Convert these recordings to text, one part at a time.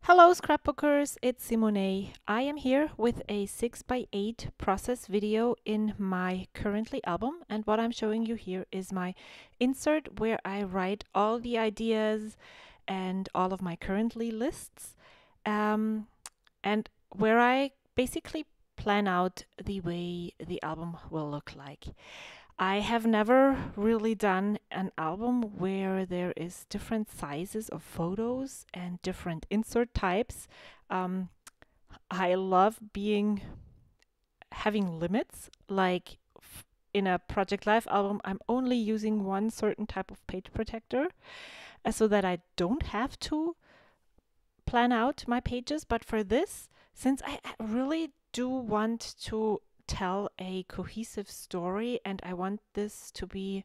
Hello scrapbookers, it's Simone. I am here with a 6x8 process video in my Currently album, and what I'm showing you here is my insert where I write all the ideas and all of my Currently lists, and where I basically plan out the way the album will look like. I have never really done an album where there is different sizes of photos and different insert types. Um, I love having limits. Like in a Project Life album, I'm only using one certain type of page protector, so that I don't have to plan out my pages. But for this, since I really do want to tell a cohesive story and I want this to be,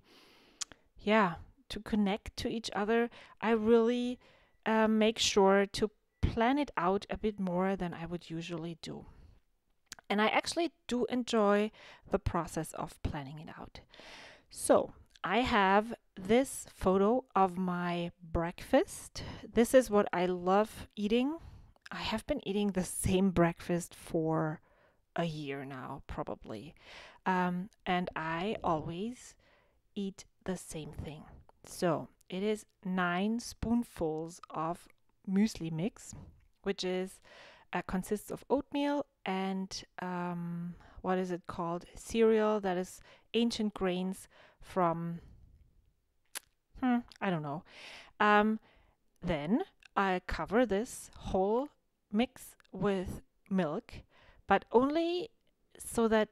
to connect to each other, I really make sure to plan it out a bit more than I would usually do. And I actually do enjoy the process of planning it out. So I have this photo of my breakfast. This is what I love eating. I have been eating the same breakfast for a year now, probably. And I always eat the same thing. So it is 9 spoonfuls of muesli mix, which is consists of oatmeal and what is it called? Cereal that is ancient grains from I don't know. Then I cover this whole mix with milk, but only so that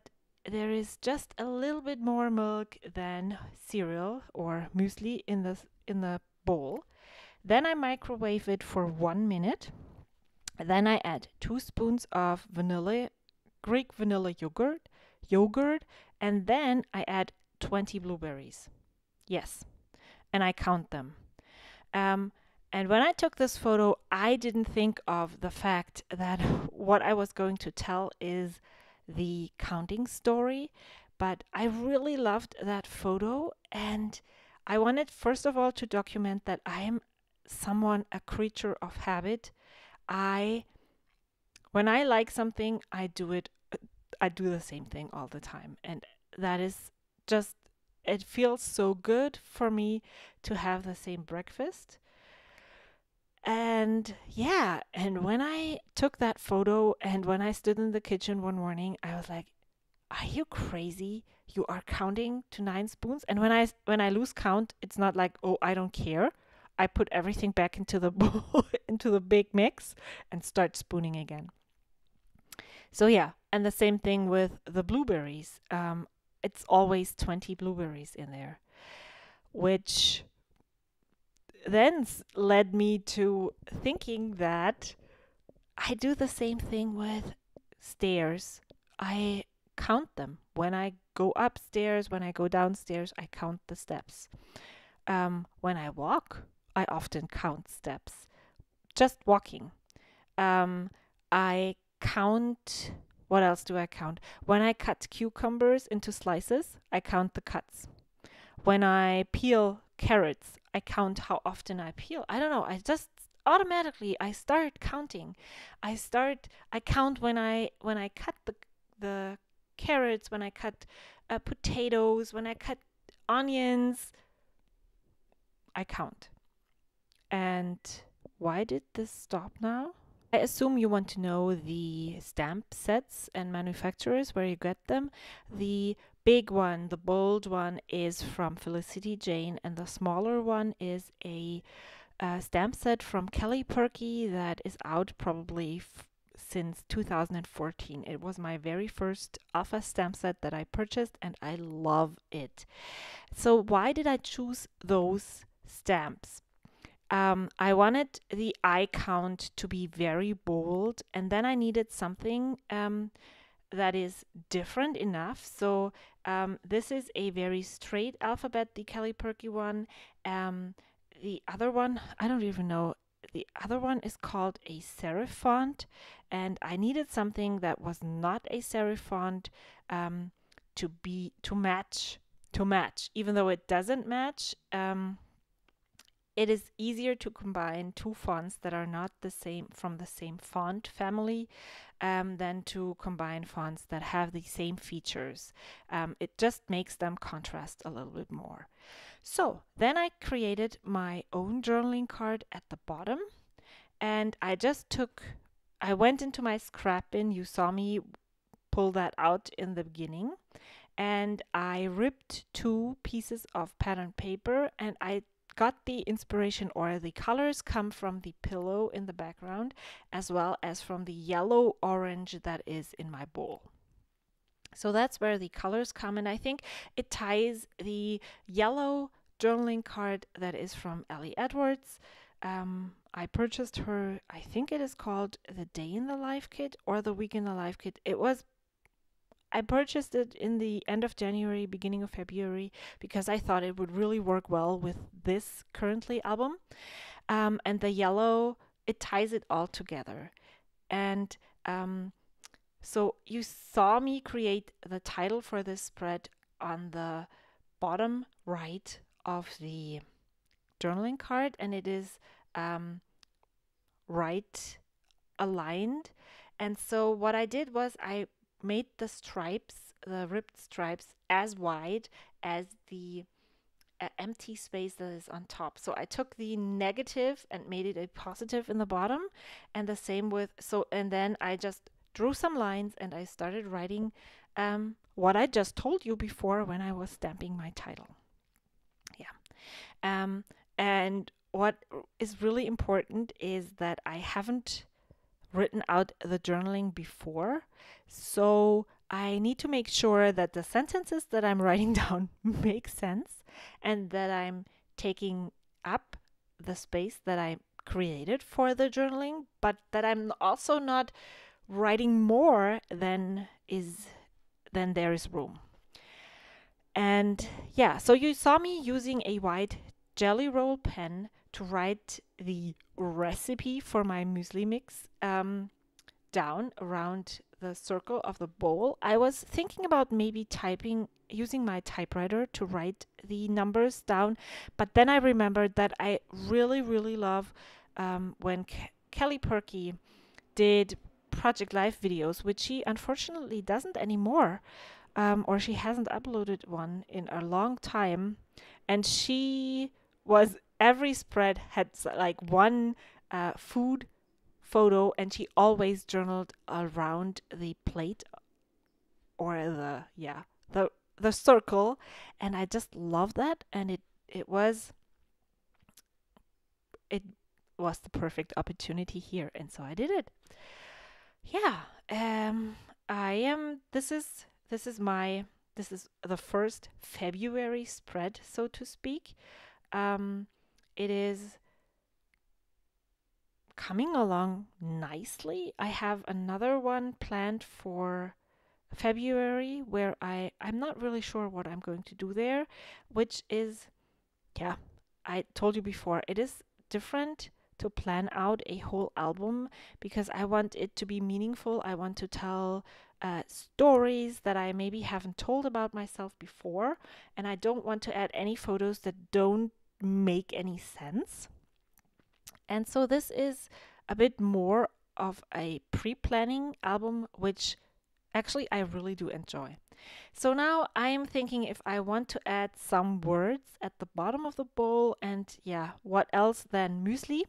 there is just a little bit more milk than cereal or muesli in the bowl. Then I microwave it for 1 minute. Then I add 2 spoons of Greek vanilla yogurt, and then I add 20 blueberries. Yes, and I count them. And when I took this photo, I didn't think of the fact that what I was going to tell is the counting story, but I really loved that photo, and I wanted first of all to document that I am a creature of habit. When I like something, I do the same thing all the time, and that is just, it feels so good for me to have the same breakfast. And yeah, and when I took that photo and when I stood in the kitchen one morning, I was like, are you crazy? You are counting to 9 spoons? And when I lose count, it's not like, oh, I don't care. I put everything back into the bowl, into the big mix and start spooning again. So yeah, and the same thing with the blueberries. It's always 20 blueberries in there, which then led me to thinking that I do the same thing with stairs. I count them. When I go upstairs, when I go downstairs, I count the steps. When I walk, I often count steps. Just walking. I count. What else do I count? When I cut cucumbers into slices, I count the cuts. When I peel carrots, I count how often I peel. I don't know. I just automatically I start counting. I count when I cut the carrots, when I cut potatoes, when I cut onions. I count. And why did this stop now? I assume you want to know the stamp sets and manufacturers, where you get them. The big one, the bold one, is from Felicity Jane, and the smaller one is a stamp set from Kelly Purkey that is out probably since 2014. It was my very first alpha stamp set that I purchased, and I love it. So why did I choose those stamps? I wanted the eye count to be very bold, and then I needed something that is different enough. So this is a very straight alphabet, the Kelly Purkey one. The other one, I don't even know. The other one is called a serif font, and I needed something that was not a serif font to match. Even though it doesn't match. it is easier to combine two fonts that are not the same from the same font family than to combine fonts that have the same features. It just makes them contrast a little bit more. So then I created my own journaling card at the bottom, and I went into my scrap bin. You saw me pull that out in the beginning, and I ripped 2 pieces of pattern paper, and I got the inspiration, or the colors come from the pillow in the background as well as from the yellow orange that is in my bowl. So that's where the colors come, and I think it ties the yellow journaling card that is from Ellie Edwards. I purchased her, I think it is called the Day in the Life kit or the Week in the Life kit. I purchased it in the end of January, beginning of February, because I thought it would really work well with this Currently album. And the yellow, it ties it all together. And so you saw me create the title for this spread on the bottom right of the journaling card, and it is right aligned. And so what I did was I made the stripes, the ripped stripes, as wide as the empty space that is on top. So I took the negative and made it a positive in the bottom, and the same with, and then I just drew some lines and I started writing what I just told you before when I was stamping my title. Yeah. And what is really important is that I haven't written out the journaling before, so I need to make sure that the sentences that I'm writing down make sense and that I'm taking up the space that I created for the journaling, but that I'm also not writing more than there is room. And yeah, so you saw me using a white Jelly Roll pen to write the recipe for my muesli mix down around the circle of the bowl. I was thinking about maybe using my typewriter to write the numbers down, but then I remembered that I really, really love when Kelly Perky did Project Life videos, which she unfortunately doesn't anymore, or she hasn't uploaded one in a long time, and every spread had like one food photo, and she always journaled around the plate or the circle, and I just love that, and it was the perfect opportunity here, and so I did it. Yeah. This is the first February spread, so to speak. It is coming along nicely. I have another one planned for February where I'm not really sure what I'm going to do there, which is, I told you before, it is different to plan out a whole album because I want it to be meaningful. I want to tell stories that I maybe haven't told about myself before, and I don't want to add any photos that don't make any sense. And so this is a bit more of a pre-planning album, which actually I really do enjoy. So now I'm thinking if I want to add some words at the bottom of the bowl, and what else than muesli?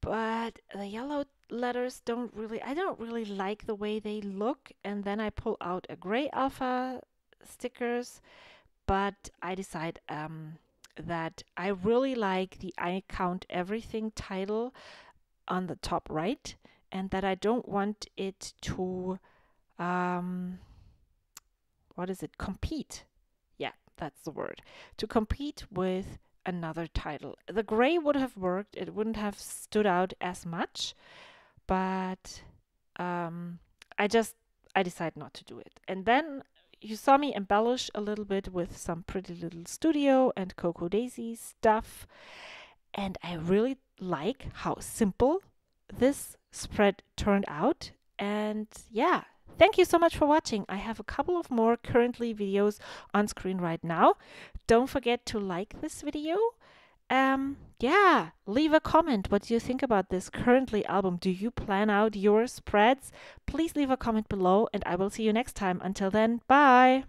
But the yellow letters I don't really like the way they look, and then I pull out a gray alpha stickers, but I decide that I really like the I Count Everything title on the top right, and that I don't want it to compete. Yeah, that's the word. To compete with another title. The gray would have worked. It wouldn't have stood out as much, but I decided not to do it. And then you saw me embellish a little bit with some Pretty Little Studio and Coco Daisy stuff. And I really like how simple this spread turned out. And thank you so much for watching. I have a couple of more Currently videos on screen right now. Don't forget to like this video Yeah, leave a comment. What do you think about this Currently album? Do you plan out your spreads? Please leave a comment below, and I will see you next time. Until then, bye.